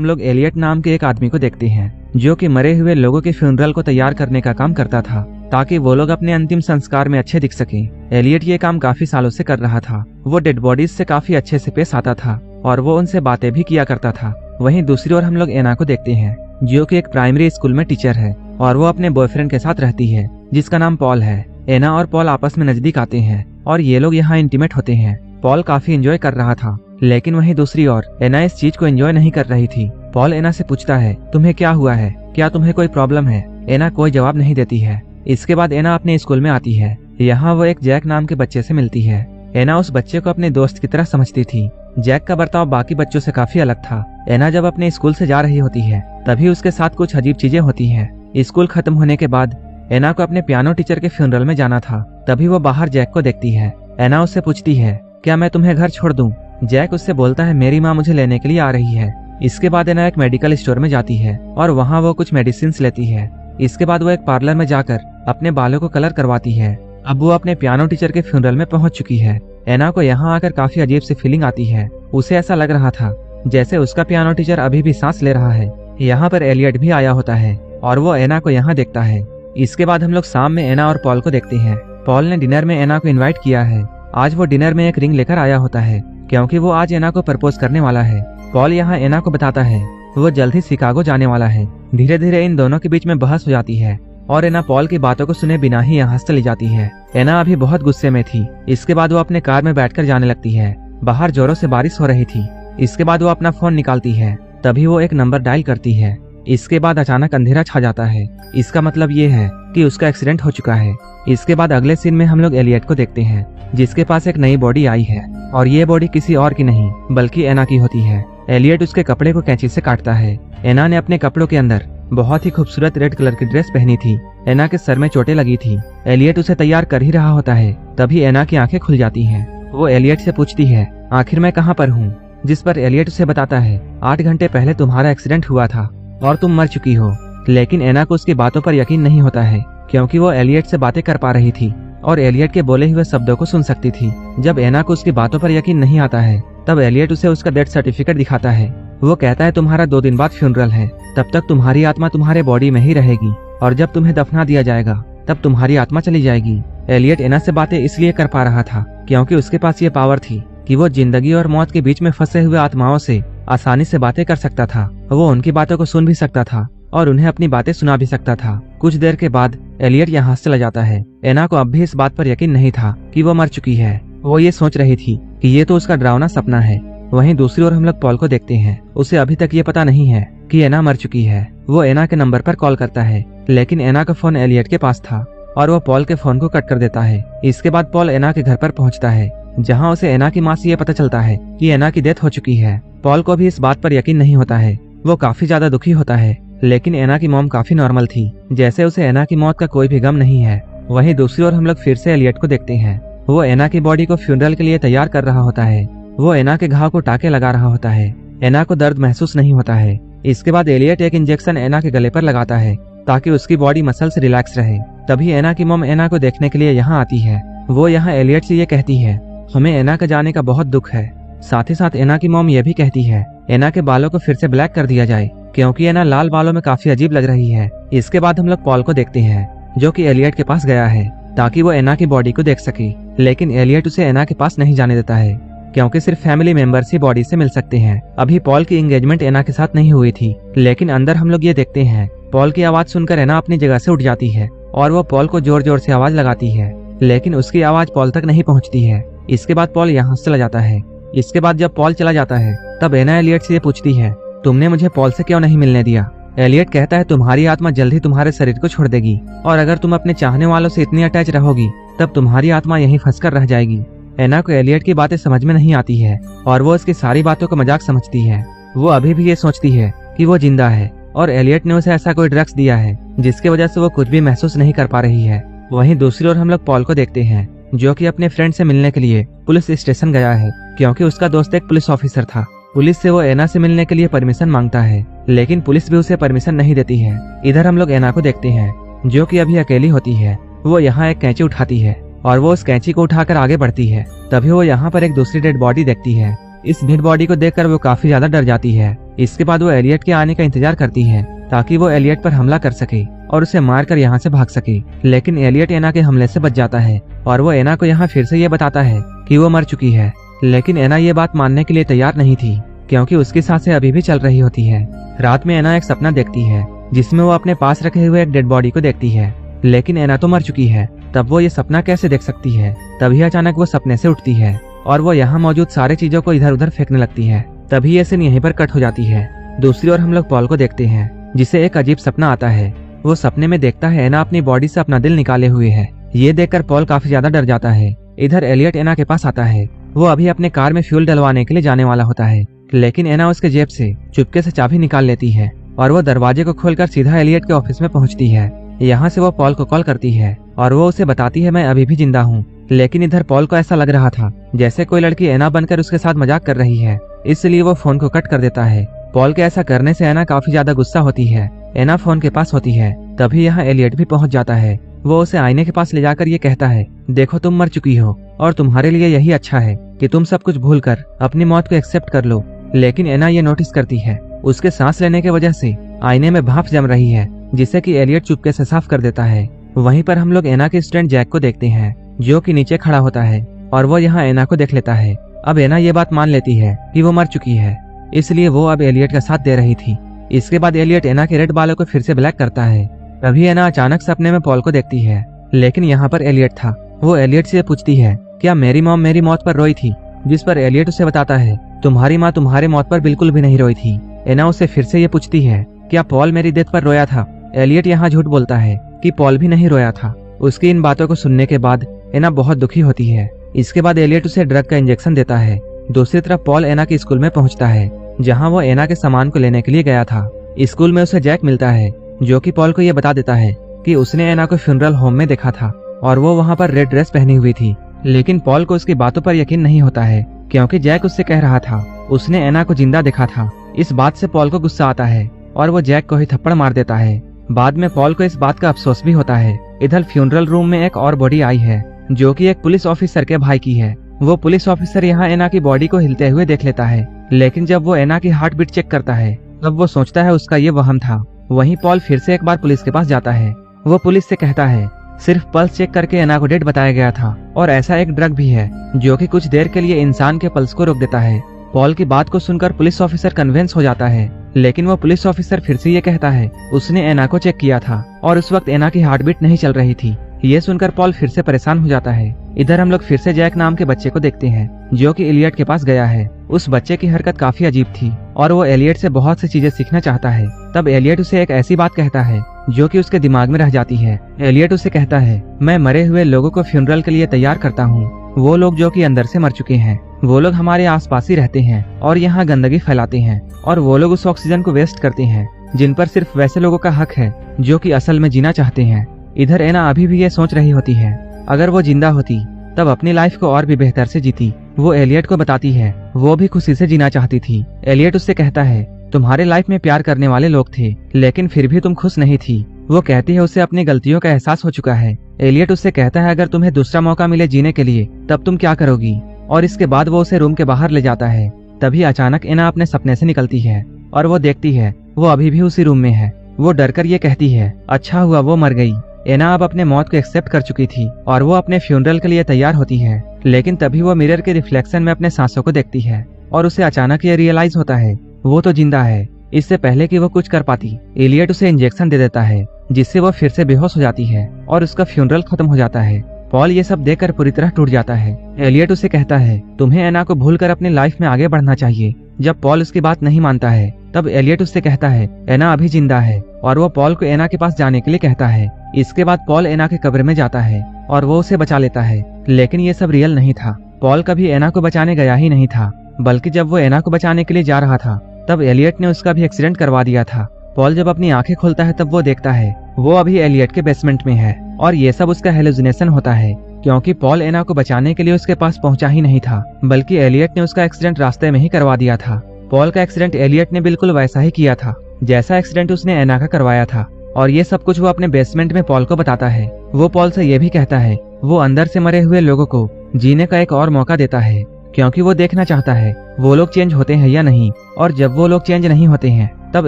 हम लोग एलियट नाम के एक आदमी को देखते हैं जो कि मरे हुए लोगों के फ्यूनरल को तैयार करने का काम करता था ताकि वो लोग अपने अंतिम संस्कार में अच्छे दिख सकें। एलियट ये काम काफी सालों से कर रहा था। वो डेड बॉडीज से काफी अच्छे से पेश आता था और वो उनसे बातें भी किया करता था। वहीं दूसरी ओर हम लोग एना को देखते हैं जो कि एक प्राइमरी स्कूल में टीचर है और वो अपने बॉयफ्रेंड के साथ रहती है जिसका नाम पॉल है। एना और पॉल आपस में नजदीक आते हैं और ये लोग यहाँ इंटीमेट होते हैं। पॉल काफी एंजॉय कर रहा था, लेकिन वहीं दूसरी ओर एना इस चीज को एंजॉय नहीं कर रही थी। पॉल एना से पूछता है, तुम्हें क्या हुआ है, क्या तुम्हें कोई प्रॉब्लम है? एना कोई जवाब नहीं देती है। इसके बाद एना अपने स्कूल में आती है। यहाँ वो एक जैक नाम के बच्चे से मिलती है। एना उस बच्चे को अपने दोस्त की तरह समझती थी। जैक का बर्ताव बाकी बच्चों से काफी अलग था। एना जब अपने स्कूल से जा रही होती है तभी उसके साथ कुछ अजीब चीजें होती है। स्कूल खत्म होने के बाद एना को अपने पियानो टीचर के फ्यूनरल में जाना था। तभी वो बाहर जैक को देखती है। एना उससे पूछती है, क्या मैं तुम्हें घर छोड़ दूं? जैक उससे बोलता है, मेरी माँ मुझे लेने के लिए आ रही है। इसके बाद एना एक मेडिकल स्टोर में जाती है और वहाँ वो कुछ मेडिसिन लेती है। इसके बाद वो एक पार्लर में जाकर अपने बालों को कलर करवाती है। अब वो अपने पियानो टीचर के फ्यूनरल में पहुंच चुकी है। एना को यहाँ आकर काफी अजीब सी फीलिंग आती है। उसे ऐसा लग रहा था जैसे उसका पियानो टीचर अभी भी सांस ले रहा है। यहाँ पर एलियट भी आया होता है और वो एना को यहाँ देखता है। इसके बाद हम लोग शाम में एना और पॉल को देखते हैं। पॉल ने डिनर में एना को इनवाइट किया है। आज वो डिनर में एक रिंग लेकर आया होता है क्योंकि वो आज एना को प्रपोज करने वाला है। पॉल यहाँ एना को बताता है वो जल्द ही शिकागो जाने वाला है। धीरे धीरे इन दोनों के बीच में बहस हो जाती है और एना पॉल की बातों को सुने बिना ही यहाँ से चली जाती है। एना अभी बहुत गुस्से में थी। इसके बाद वो अपने कार में बैठकर जाने लगती है। बाहर जोरों से बारिश हो रही थी। इसके बाद वो अपना फोन निकालती है। तभी वो एक नंबर डायल करती है। इसके बाद अचानक अंधेरा छा जाता है। इसका मतलब ये है कि उसका एक्सीडेंट हो चुका है। इसके बाद अगले सीन में हम लोग एलियट को देखते हैं जिसके पास एक नई बॉडी आई है और ये बॉडी किसी और की नहीं बल्कि एना की होती है। एलियट उसके कपड़े को कैंची से काटता है। एना ने अपने कपड़ों के अंदर बहुत ही खूबसूरत रेड कलर की ड्रेस पहनी थी। एना के सर में चोटें लगी थी। एलियट उसे तैयार कर ही रहा होता है तभी एना की आंखें खुल जाती हैं। वो एलियट से पूछती है, आखिर मैं कहाँ पर हूँ? जिस पर एलियट उसे बताता है, 8 घंटे पहले तुम्हारा एक्सीडेंट हुआ था और तुम मर चुकी हो। लेकिन एना को उसकी बातों पर यकीन नहीं होता है क्योंकि वो एलियट से बातें कर पा रही थी और एलियट के बोले हुए शब्दों को सुन सकती थी। जब एना को उसकी बातों पर यकीन नहीं आता है तब एलियट उसे उसका डेथ सर्टिफिकेट दिखाता है। वो कहता है, तुम्हारा 2 दिन बाद फ्यूनरल है, तब तक तुम्हारी आत्मा तुम्हारे बॉडी में ही रहेगी और जब तुम्हें दफना दिया जाएगा तब तुम्हारी आत्मा चली जाएगी। एलियट एना से बातें इसलिए कर पा रहा था क्योंकि उसके पास ये पावर थी कि वो जिंदगी और मौत के बीच में फंसे हुए आत्माओं से आसानी से बातें कर सकता था। वो उनकी बातों को सुन भी सकता था और उन्हें अपनी बातें सुना भी सकता था। कुछ देर के बाद एलियट यहाँ से चला जाता है। एना को अब भी इस बात पर यकीन नहीं था कि वो मर चुकी है। वो ये सोच रही थी कि ये तो उसका डरावना सपना है। वहीं दूसरी ओर हम लोग पॉल को देखते हैं। उसे अभी तक ये पता नहीं है कि एना मर चुकी है। वो एना के नंबर पर कॉल करता है लेकिन एना का फोन एलियट के पास था और वो पॉल के फोन को कट कर देता है। इसके बाद पॉल एना के घर पर पहुंचता है जहां उसे एना की माँ से ये पता चलता है कि एना की डेथ हो चुकी है। पॉल को भी इस बात पर यकीन नहीं होता है। वो काफी ज्यादा दुखी होता है लेकिन एना की मॉम काफी नॉर्मल थी, जैसे उसे एना की मौत का कोई भी गम नहीं है। वहीं दूसरी ओर हम लोग फिर से एलियट को देखते हैं। वो एना की बॉडी को फ्यूनरल के लिए तैयार कर रहा होता है। वो एना के घाव को टाके लगा रहा होता है। एना को दर्द महसूस नहीं होता है। इसके बाद एलियट एक इंजेक्शन एना के गले पर लगाता है ताकि उसकी बॉडी मसल्स रिलैक्स रहे। तभी एना की मॉम एना को देखने के लिए यहाँ आती है। वो यहाँ एलियट से ये कहती है, हमें एना का जाने का बहुत दुख है। साथ ही साथ एना की मॉम ये भी कहती है एना के बालों को फिर से ब्लैक कर दिया जाए क्योंकि एना लाल बालों में काफी अजीब लग रही है। इसके बाद हम लोग पॉल को देखते हैं जो कि एलियट के पास गया है ताकि वो एना की बॉडी को देख सके, लेकिन एलियट उसे एना के पास नहीं जाने देता है क्योंकि सिर्फ फैमिली मेंबर्स ही बॉडी से मिल सकते हैं। अभी पॉल की एंगेजमेंट एना के साथ नहीं हुई थी, लेकिन अंदर हम लोग ये देखते हैं पॉल की आवाज सुनकर एना अपनी जगह से उठ जाती है और वो पॉल को जोर जोर से आवाज लगाती है, लेकिन उसकी आवाज पॉल तक नहीं पहुंचती है। इसके बाद पॉल यहाँ से चला जाता है। इसके बाद जब पॉल चला जाता है तब एना एलियट से ये पूछती है, तुमने मुझे पॉल से क्यों नहीं मिलने दिया? एलियट कहता है, तुम्हारी आत्मा जल्द ही तुम्हारे शरीर को छोड़ देगी और अगर तुम अपने चाहने वालों से इतनी अटैच रहोगी तब तुम्हारी आत्मा यहीं फंसकर रह जाएगी। एना को एलियट की बातें समझ में नहीं आती है और वो उसकी सारी बातों को मजाक समझती है। वो अभी भी ये सोचती है कि वो जिंदा है और एलियट ने उसे ऐसा कोई ड्रग्स दिया है जिसकी वजह से वो कुछ भी महसूस नहीं कर पा रही है। वहीं दूसरी ओर हम लोग पॉल को देखते हैं जो कि अपने फ्रेंड से मिलने के लिए पुलिस स्टेशन गया है क्योंकि उसका दोस्त एक पुलिस ऑफिसर था। पुलिस से वो एना से मिलने के लिए परमिशन मांगता है लेकिन पुलिस भी उसे परमिशन नहीं देती है। इधर हम लोग एना को देखते हैं जो कि अभी अकेली होती है। वो यहाँ एक कैंची उठाती है और वो उस कैंची को उठाकर आगे बढ़ती है। तभी वो यहाँ पर एक दूसरी डेड बॉडी देखती है। इस डेड बॉडी को देखकर वो काफी ज्यादा डर जाती है। इसके बाद वो एलियट के आने का इंतजार करती है ताकि वो एलियट पर हमला कर सके और उसे मारकर यहाँ से भाग सके। लेकिन एलियट एना के हमले से बच जाता है और वो एना को यहाँ फिर से ये बताता है कि वो मर चुकी है। लेकिन एना ये बात मानने के लिए तैयार नहीं थी क्योंकि उसकी सांसें अभी भी चल रही होती है। रात में एना एक सपना देखती है जिसमें वो अपने पास रखे हुए एक डेड बॉडी को देखती है, लेकिन एना तो मर चुकी है। तब वो ये सपना कैसे देख सकती है? तभी अचानक वो सपने से उठती है और वो यहाँ मौजूद सारी चीजों को इधर उधर फेंकने लगती है। तभी ये सीन यहीं पर कट हो जाती है। दूसरी ओर हम लोग पॉल को देखते हैं जिसे एक अजीब सपना आता है। वो सपने में देखता है एना अपनी बॉडी से अपना दिल निकाले हुए है। ये देखकर पॉल काफी ज्यादा डर जाता है। इधर एलियट एना के पास आता है। वो अभी अपने कार में फ्यूल डलवाने के लिए जाने वाला होता है, लेकिन एना उसके जेब से चुपके से चाबी निकाल लेती है और वो दरवाजे को खोलकर सीधा एलियट के ऑफिस में पहुंचती है। यहाँ से वो पॉल को कॉल करती है और वो उसे बताती है मैं अभी भी जिंदा हूँ। लेकिन इधर पॉल को ऐसा लग रहा था जैसे कोई लड़की एना बनकर उसके साथ मजाक कर रही है, इसलिए वो फोन को कट कर देता है। पॉल के ऐसा करने से एना काफी ज्यादा गुस्सा होती है। एना फोन के पास होती है, तभी यहाँ एलियट भी पहुंच जाता है। वो उसे आईने के पास ले जाकर ये कहता है देखो तुम मर चुकी हो और तुम्हारे लिए यही अच्छा है कि तुम सब कुछ भूलकर अपनी मौत को एक्सेप्ट कर लो। लेकिन एना ये नोटिस करती है उसके सांस लेने की वजह से आईने में भाप जम रही है, जिसे कि एलियट चुपके से साफ कर देता है। वहीं पर हम लोग एना के स्टूडेंट जैक को देखते हैं जो कि नीचे खड़ा होता है और वो यहाँ एना को देख लेता है। अब एना ये बात मान लेती है कि वो मर चुकी है, इसलिए वो अब एलियट का साथ दे रही थी। इसके बाद एलियट एना के रेड बालों को फिर से ब्लैक करता है। तभी एना अचानक सपने में पॉल को देखती है, लेकिन यहाँ पर एलियट था। वो एलियट से पूछती है क्या मेरी मॉम मेरी मौत पर रोई थी? जिस पर एलियट उसे बताता है तुम्हारी माँ तुम्हारी मौत पर बिल्कुल भी नहीं रोई थी। एना उससे फिर से ये पूछती है क्या पॉल मेरी डेथ पर रोया था? एलियट यहाँ झूठ बोलता है कि पॉल भी नहीं रोया था। उसकी इन बातों को सुनने के बाद एना बहुत दुखी होती है। इसके बाद एलियट उसे ड्रग का इंजेक्शन देता है। दूसरी तरफ पॉल एना के स्कूल में पहुंचता है जहां वो एना के सामान को लेने के लिए गया था। स्कूल में उसे जैक मिलता है जो कि पॉल को ये बता देता है कि उसने एना को फ्यूनरल होम में देखा था और वो वहां पर रेड ड्रेस पहनी हुई थी। लेकिन पॉल को उसकी बातों पर यकीन नहीं होता है क्योंकि जैक उससे कह रहा था उसने एना को जिंदा देखा था। इस बात से पॉल को गुस्सा आता है और वो जैक को ही थप्पड़ मार देता है। बाद में पॉल को इस बात का अफसोस भी होता है। इधर फ्यूनरल रूम में एक और बॉडी आई है जो कि एक पुलिस ऑफिसर के भाई की है। वो पुलिस ऑफिसर यहाँ एना की बॉडी को हिलते हुए देख लेता है, लेकिन जब वो एना की हार्ट बीट चेक करता है तब वो सोचता है उसका ये वहम था। वहीं पॉल फिर से एक बार पुलिस के पास जाता है। वो पुलिस से कहता है सिर्फ पल्स चेक करके एना को डेड बताया गया था और ऐसा एक ड्रग भी है जो कि कुछ देर के लिए इंसान के पल्स को रोक देता है। पॉल की बात को सुनकर पुलिस ऑफिसर कन्विंस हो जाता है, लेकिन वो पुलिस ऑफिसर फिर से ये कहता है उसने एना को चेक किया था और उस वक्त एना की हार्ट बीट नहीं चल रही थी। ये सुनकर पॉल फिर से परेशान हो जाता है। इधर हम लोग फिर से जैक नाम के बच्चे को देखते हैं जो कि एलियट के पास गया है। उस बच्चे की हरकत काफी अजीब थी और वो एलियट से बहुत सी चीजें सीखना चाहता है। तब एलियट उसे एक ऐसी बात कहता है जो कि उसके दिमाग में रह जाती है। एलियट उसे कहता है मैं मरे हुए लोगों को फ्यूनरल के लिए तैयार करता हूँ। वो लोग जो कि अंदर से मर चुके हैं, वो लोग हमारे आसपास ही रहते हैं और यहाँ गंदगी फैलाते हैं और वो लोग उस ऑक्सीजन को वेस्ट करते हैं जिन पर सिर्फ वैसे लोगों का हक है जो कि असल में जीना चाहते हैं। इधर एना अभी भी ये सोच रही होती है अगर वो जिंदा होती तब अपनी लाइफ को और भी बेहतर से जीती। वो एलियट को बताती है वो भी खुशी से जीना चाहती थी। एलियट उससे कहता है तुम्हारे लाइफ में प्यार करने वाले लोग थे लेकिन फिर भी तुम खुश नहीं थी। वो कहती है उसे अपनी गलतियों का एहसास हो चुका है। एलियट उससे कहता है अगर तुम्हें दूसरा मौका मिले जीने के लिए तब तुम क्या करोगी, और इसके बाद वो उसे रूम के बाहर ले जाता है। तभी अचानक एना अपने सपने से निकलती है और वो देखती है वो अभी भी उसी रूम में है। वो डरकर ये कहती है अच्छा हुआ वो मर गई। एना अब अपने मौत को एक्सेप्ट कर चुकी थी और वो अपने फ्यूनरल के लिए तैयार होती है, लेकिन तभी वो मिरर के रिफ्लेक्शन में अपने सांसों को देखती है और उसे अचानक ये रियलाइज होता है वो तो जिंदा है। इससे पहले कि वो कुछ कर पाती एलियट उसे इंजेक्शन दे देता है जिससे वो फिर से बेहोश हो जाती है और उसका फ्यूनरल खत्म हो जाता है। पॉल ये सब देखकर पूरी तरह टूट जाता है। एलियट उसे कहता है तुम्हें एना को भूलकर अपनी लाइफ में आगे बढ़ना चाहिए। जब पॉल उसकी बात नहीं मानता है तब एलियट उससे कहता है एना अभी जिंदा है और वो पॉल को एना के पास जाने के लिए कहता है। इसके बाद पॉल एना के कब्र में जाता है और वो उसे बचा लेता है, लेकिन ये सब रियल नहीं था। पॉल कभी एना को बचाने गया ही नहीं था, बल्कि जब वो एना को बचाने के लिए जा रहा था तब एलियट ने उसका भी एक्सीडेंट करवा दिया था। पॉल जब अपनी आंखें खोलता है तब वो देखता है वो अभी एलियट के बेसमेंट में है और ये सब उसका हेलुसिनेशन होता है क्योंकि पॉल एना को बचाने के लिए उसके पास पहुंचा ही नहीं था, बल्कि एलियट ने उसका एक्सीडेंट रास्ते में ही करवा दिया था। पॉल का एक्सीडेंट एलियट ने बिल्कुल वैसा ही किया था जैसा एक्सीडेंट उसने एना का करवाया था और ये सब कुछ वो अपने बेसमेंट में पॉल को बताता है। वो पॉल से ये भी कहता है वो अंदर से मरे हुए लोगों को जीने का एक और मौका देता है, क्योंकि वो देखना चाहता है वो लोग चेंज होते हैं या नहीं, और जब वो लोग चेंज नहीं होते हैं तब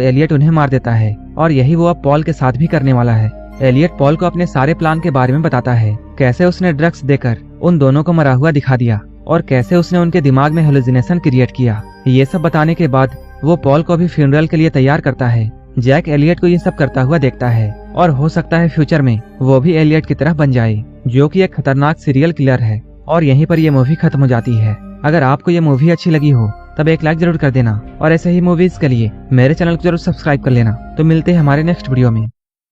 एलियट उन्हें मार देता है। और यही वो अब पॉल के साथ भी करने वाला है। एलियट पॉल को अपने सारे प्लान के बारे में बताता है, कैसे उसने ड्रग्स देकर उन दोनों को मरा हुआ दिखा दिया और कैसे उसने उनके दिमाग में हेलुसिनेशन क्रिएट किया। ये सब बताने के बाद वो पॉल को भी फ्यूनरल के लिए तैयार करता है। जैक एलियट को ये सब करता हुआ देखता है और हो सकता है फ्यूचर में वो भी एलियट की तरह बन जाए, जो कि एक खतरनाक सीरियल किलर है। और यहीं पर ये मूवी खत्म हो जाती है। अगर आपको ये मूवी अच्छी लगी हो तब एक लाइक जरूर कर देना और ऐसे ही मूवीज के लिए मेरे चैनल को जरूर सब्सक्राइब कर लेना। तो मिलते हैं हमारे नेक्स्ट वीडियो में।